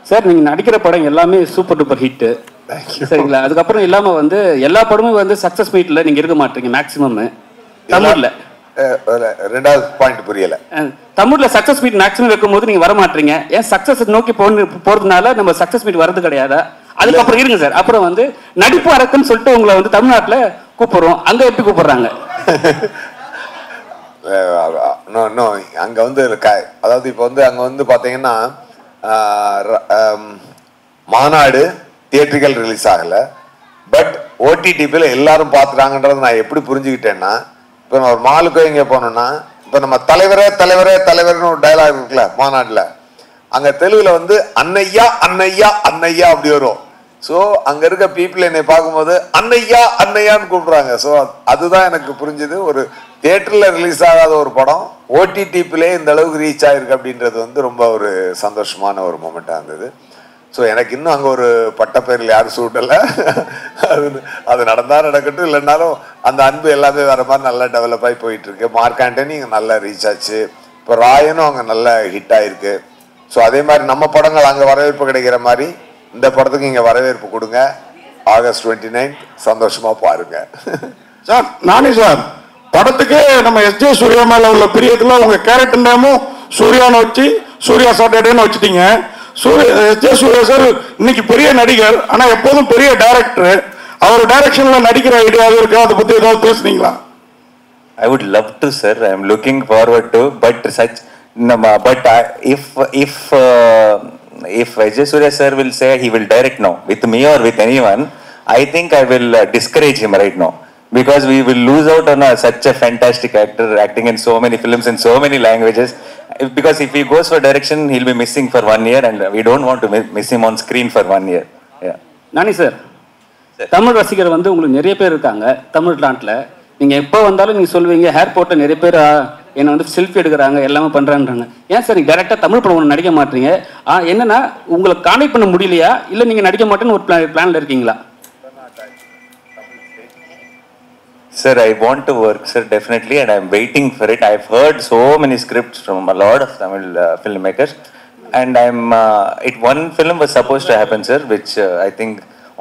Sir நீங்கள் நடிக்கிற படம் எல்லாமே சூப்பர் டூப்பர் ஹிட்டு சரிங்களா. அதுக்கப்புறம் இல்லாமல் வந்து எல்லா படமும் வந்து சக்ஸஸ் மீட்டில் நீங்கள் இருக்க மாட்டீங்க மேக்ஸிமம். தமிழில் ரெண்டாவது பாயிண்ட் புரியல. தமிழில் சக்ஸஸ் மீட் மேக்ஸிமம் வைக்கும்போது நீங்கள் வர மாட்டீங்க. ஏன் சக்ஸஸ் நோக்கி போகிறதுனால நம்ம சக்ஸஸ் மீட் வரது கிடையாதா? அதுக்கப்புறம் இருங்க சார். அப்புறம் வந்து நடிப்பு அரக்குன்னு சொல்லிட்டு உங்களை வந்து தமிழ்நாட்டில் கூப்பிடுறோம். அங்கே எப்படி கூப்பிடுறாங்க? அங்கே வந்து அதாவது இப்போ வந்து அங்கே வந்து பார்த்தீங்கன்னா மாநாடு தியேட்டர்கள் ரிலீஸ் ஆகலை, பட் ஓடிடிபியில் எல்லாரும் பார்த்துட்டாங்கன்றது நான் எப்படி புரிஞ்சுக்கிட்டேன்னா, இப்போ நான் ஒரு மாலுக்கோ இங்கே போனோம்னா இப்போ நம்ம தலைவரே தலைவரே தலைவர்னு ஒரு டைலாக் இருக்குல்ல மாநாட்டில், அங்கே தெலுங்குல வந்து அன்னையா அன்னையா அன்னையா அப்படி வரும். ஸோ அங்கே இருக்க பீப்புள் என்னை பார்க்கும்போது அன்னையா அன்னையான்னு கூப்பிடுறாங்க. ஸோ அதுதான் எனக்கு புரிஞ்சுது. ஒரு தியேட்டரில் ரிலீஸ் ஆகாத ஒரு படம் ஓடிடிபிலே இந்த அளவுக்கு ரீச் ஆகிருக்கு அப்படின்றது வந்து ரொம்ப ஒரு சந்தோஷமான ஒரு மூமெண்ட்டாக இருந்தது. ஸோ எனக்கு இன்னும் அங்கே ஒரு பட்டப்பேரில் யாரும் சூட்டலை. அது நடந்தால் நடக்கட்டும், இல்லைன்னாலும் அந்த அன்பு எல்லாமே வேறு மாதிரி நல்லா டெவலப் ஆகி போயிட்டுருக்கு. மார்க் ஆண்டனி இங்கே நல்லா ரீச் ஆச்சு, இப்போ ராயனும் அங்கே நல்ல ஹிட் ஆகிருக்கு. ஸோ அதே மாதிரி நம்ம படங்கள் அங்கே வரவேற்பு கிடைக்கிற மாதிரி இந்த படத்துக்கு இங்கே வரவேற்பு கொடுங்க. ஆகஸ்ட் 29 சந்தோஷமாக பாருங்க. சார் நானே சார் படத்துக்கு நம்ம எஸ்ஜே சூர்யா மேலே உள்ள பிரியத்தில் உங்கள் கேரக்டர் நேமும் சூர்யான்னு வச்சு சூர்யா சாட்டர்டேன்னு வச்சுட்டீங்க. எஸ்ஜே சூர்யா சார் இன்னைக்கு பெரிய நடிகர், ஆனால் எப்போதும் பெரிய டைரக்டர். அவர் டைரக்ஷனில் நடிக்கிற ஐடியாவும் இருக்கா? அதை பற்றி ஏதாவது பேசுனீங்களா? I would love to, sir. I am looking forward to, but if Vijay Surya sir will say he will direct now, with me or with anyone, I think I will discourage him right now, because we will lose out on such a fantastic actor acting in so many films in so many languages. Because if he goes for direction, he'll be missing for 1 year, and we don't want to miss him on screen for 1 year. Yeah. Nani sir, Tamil ரசிகர் வந்து உங்களுக்கு நிறைய பேர் இருக்காங்க தமிழ்நாட்டில். நீங்கள் எப்போ வந்தாலும் நீங்கள் சொல்லுவீங்க ஏர்போர்ட்டில் நிறைய பேர் என்னை வந்து செல்ஃபி எடுக்கிறாங்க எல்லாமே பண்ணுறான்றாங்க. ஏன் சார் நீங்கள் டேரெக்டாக தமிழ் படம் ஒன்று நடிக்க மாட்டீங்க? என்னன்னா உங்களுக்கு கான்டெக்ட் பண்ண முடியலையா, இல்லை நீங்கள் நடிக்க மாட்டேன்னு ஒரு பிளானில் இருக்கீங்களா? Sir, I want to work, sir, definitely, and I'm waiting for it. I've heard so many scripts from a lot of Tamil filmmakers, and one film was supposed to happen, sir, which I think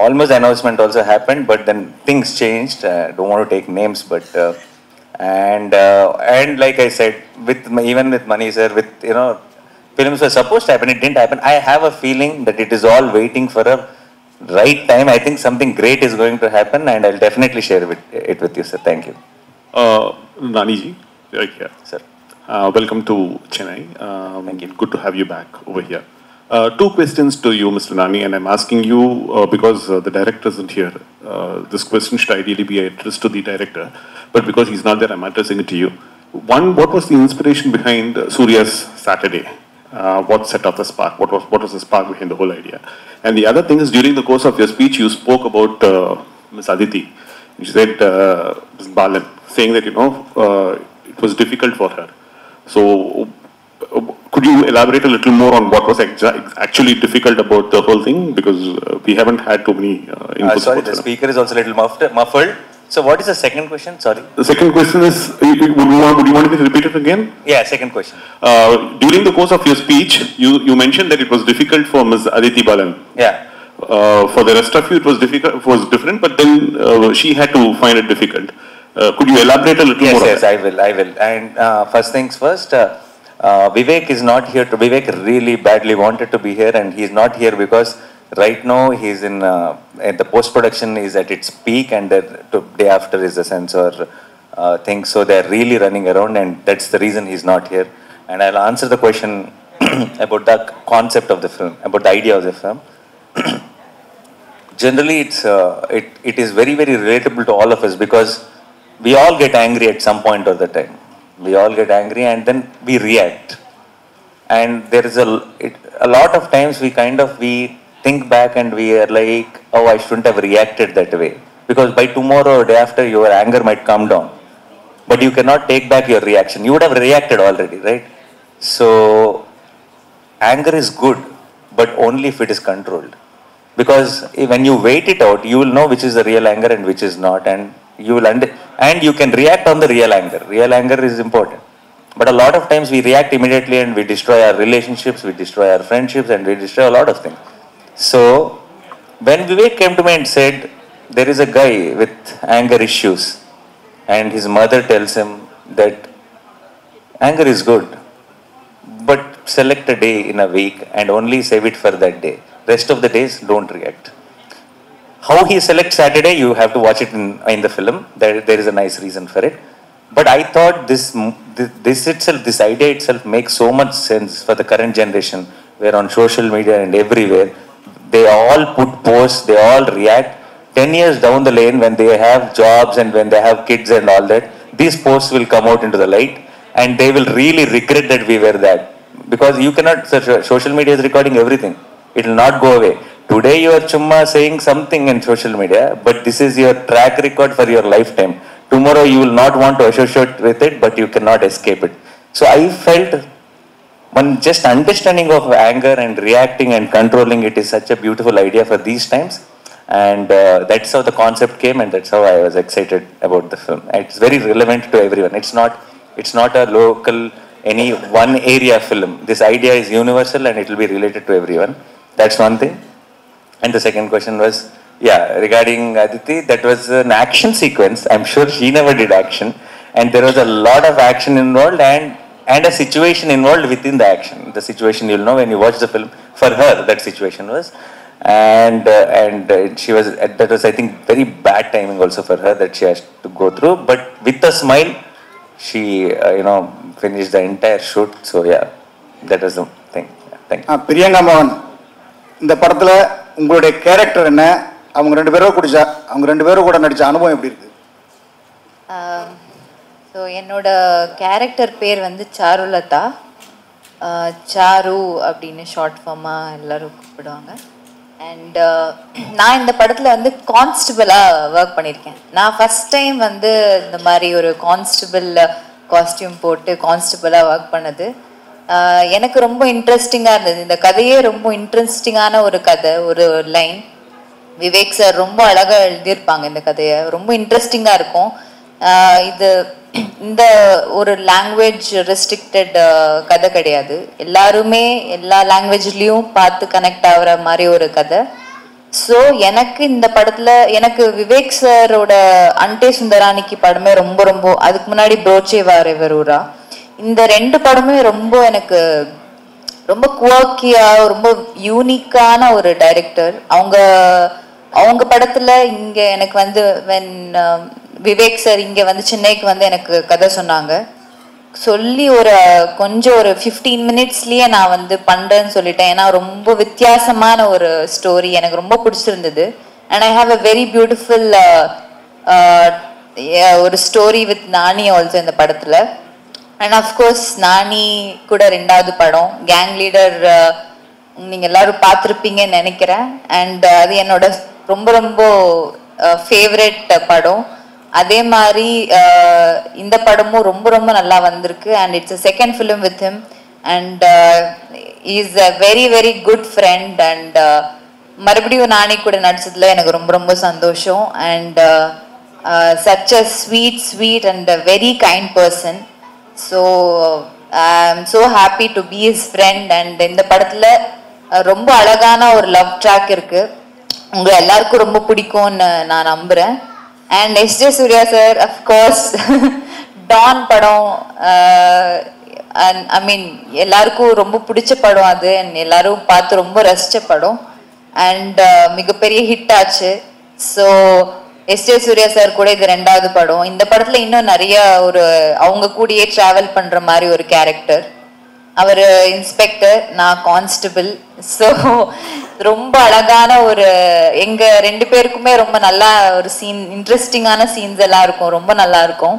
almost announcement also happened, but then things changed. Don't want to take names, but and like I said, even with money, sir, with films were supposed to happen, it didn't happen. I have a feeling that it is all waiting for a right time. I think something great is going to happen, and I'll definitely share it with you, sir. Thank you. Nani ji, here. Sir. Welcome to Chennai. Thank you. Good to have you back over here. Two questions to you, Mr. Nani, and I'm asking you because the director isn't here. This question should ideally be addressed to the director, but because he's not there, I'm addressing it to you. One, what was the inspiration behind Surya's Saturday? What set off the spark? What was the spark behind the whole idea? And the other thing is, during the course of your speech, you spoke about Ms. Aditi. You said Ms. Balan, saying that it was difficult for her. So, could you elaborate a little more on what was actually difficult about the whole thing? Because we haven't had too many inputs. Sorry, the speaker is also a little muffled. So what is the second question? Sorry. The second question is, would you want me to repeat it again? Yeah, second question. During the course of your speech, you mentioned that it was difficult for Ms. Aditi Balan. Yeah. For the rest of you, it was different, but then she had to find it difficult. Could you elaborate a little more? Yes, I will. And first things first, Vivek is not here. Vivek really badly wanted to be here, and he's not here because right now he's in the post-production is at its peak, and the day after is the censor thing. So they're really running around, and that's the reason he's not here. And I'll answer the question about the concept of the film, about the idea of the film. Generally, it is very, very relatable to all of us, because we all get angry at some point of the time. We all get angry and then we react. And there is a lot of times we think back and we are like, oh, I shouldn't have reacted that way. Because by tomorrow or day after, your anger might come down. But you cannot take back your reaction. You would have reacted already, right? So, anger is good, but only if it is controlled. Because when you wait it out, you will know which is the real anger and which is not. And you will and you can react on the real anger. Real anger is important. But a lot of times we react immediately and we destroy our relationships, we destroy our friendships, and we destroy a lot of things. So when Vivek came to me and said, there is a guy with anger issues and his mother tells him that anger is good, but select a day in a week and only save it for that day. Rest of the days, don't react. How he selects Saturday, you have to watch it in the film. There is a nice reason for it. But I thought this idea itself makes so much sense for the current generation, where on social media and everywhere, they all put posts, they all react. 10 years down the lane, when they have jobs and when they have kids and all that, these posts will come out into the light and they will really regret that we were that. Because you cannot, social media is recording everything. It will not go away. Today you are chumma saying something in social media, but this is your track record for your lifetime. Tomorrow you will not want to associate with it, but you cannot escape it. So I felt one just understanding of anger and reacting and controlling it is such a beautiful idea for these times. And that's how the concept came, and that's how I was excited about the film. It's very relevant to everyone. It's not a local, any one area film. This idea is universal and it will be related to everyone. That's one thing. And the second question was, regarding Aditi, that was an action sequence. I'm sure she never did action. And there was a lot of action involved and a situation involved within the action. The situation you'll know when you watch the film. For her, that situation was. And she was, that was, I think, very bad timing also for her that she has to go through. But with a smile, she, finished the entire shoot. So yeah, that was the thing. Thank you. Priyanka Mohan, இந்த படத்துல உங்களுடைய character என்ன? அவங்க ரெண்டு பேரும் கூட நடிச்ச அனுபவம் எப்படி இருக்கு? ஸோ என்னோட கேரக்டர் பேர் வந்து சாருலதா. சாரு அப்படின்னு ஷார்ட் ஃபார்மாக எல்லோரும் கூப்பிடுவாங்க. அண்ட் நான் இந்த படத்தில் வந்து கான்ஸ்டபிளாக ஒர்க் பண்ணியிருக்கேன். நான் ஃபஸ்ட் டைம் வந்து இந்த மாதிரி ஒரு கான்ஸ்டபிள் காஸ்டியூம் போட்டு கான்ஸ்டபிளாக ஒர்க் பண்ணது எனக்கு ரொம்ப இன்ட்ரெஸ்டிங்காக இருந்தது. இந்த கதையே ரொம்ப இன்ட்ரெஸ்டிங்கான ஒரு கதை, ஒரு லைன். விவேக் சார் ரொம்ப அழகாக எழுதியிருப்பாங்க இந்த கதையை. ரொம்ப இன்ட்ரெஸ்டிங்காக இருக்கும். இது இந்த ஒரு லாங்குவேஜ் ரெஸ்ட்ரிக்டட் கதை கிடையாது. எல்லாருமே எல்லா லாங்குவேஜ்லேயும் பார்த்து கனெக்ட் ஆகிற மாதிரி ஒரு கதை. ஸோ எனக்கு இந்த படத்தில் எனக்கு விவேக் சாரோட அன்டே சுந்தரானிக்கு படமே ரொம்ப அதுக்கு முன்னாடி ப்ரோச்சே வாரேவரூரா, இந்த ரெண்டு படமே ரொம்ப எனக்கு ரொம்ப குவாக்கியாக ரொம்ப யூனிக்கான ஒரு டைரக்டர். அவங்க படத்தில் இங்கே எனக்கு வந்து விவேக் சார் இங்கே வந்து சென்னைக்கு வந்து எனக்கு கதை சொன்னாங்க. சொல்லி கொஞ்சம் ஒரு 15 மினிட்ஸ்லேயே நான் வந்து பண்ணுறேன்னு சொல்லிட்டேன். ஏன்னா ரொம்ப வித்தியாசமான ஒரு ஸ்டோரி எனக்கு ரொம்ப பிடிச்சிருந்தது. And I have a very beautiful ஒரு ஸ்டோரி வித் நானி ஆல்சோ இந்த படத்தில். அண்ட் அஃப்கோர்ஸ் நானி கூட ரெண்டாவது படம் கேங் லீடர் நீங்கள் எல்லாரும் பார்த்துருப்பீங்கன்னு நினைக்கிறேன். அண்ட் அது என்னோட ரொம்ப ஃபேவரட் படம். அதே மாதிரி இந்த படமும் ரொம்ப நல்லா வந்திருக்கு. And it's a second film with him. And is a very good friend. And மறுபடியும் நானி கூட நடிச்சதுல எனக்கு ரொம்ப சந்தோஷம். And such a sweet and a very kind person. So I am so happy to be his friend. And இந்த படத்தில் ரொம்ப அழகான ஒரு லவ் ட்ராக் இருக்குது. உங்கள் எல்லாருக்கும் ரொம்ப பிடிக்கும்னு நான் நம்புகிறேன். And SJ Suryah sir of course Don படம் ஐ மீன் எல்லாருக்கும் ரொம்ப பிடிச்ச படம் அது. அண்ட் எல்லாரும் பார்த்து ரொம்ப ரசித்த படம். அண்ட் மிகப்பெரிய ஹிட் ஆச்சு. ஸோ எஸ்ஜே சூர்யா சார் கூட இது ரெண்டாவது படம். இந்த படத்தில் இன்னும் நிறைய அவங்க கூடயே ட்ராவல் பண்ணுற மாதிரி ஒரு கேரக்டர். அவர் இன்ஸ்பெக்டர், நான் கான்ஸ்டபிள். ஸோ ரொம்ப அழகான எங்க ரெண்டு பேருக்குமே ரொம்ப நல்லா ஒரு சீன், இன்ட்ரெஸ்டிங்கான சீன்ஸ் எல்லாம் இருக்கும், ரொம்ப நல்லா இருக்கும்.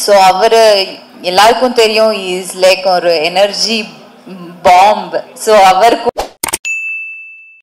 ஸோ எல்லாருக்கும் தெரியும் இஸ் லைக் ஒரு எனர்ஜி பாம்ப். ஸோ அவருக்கும்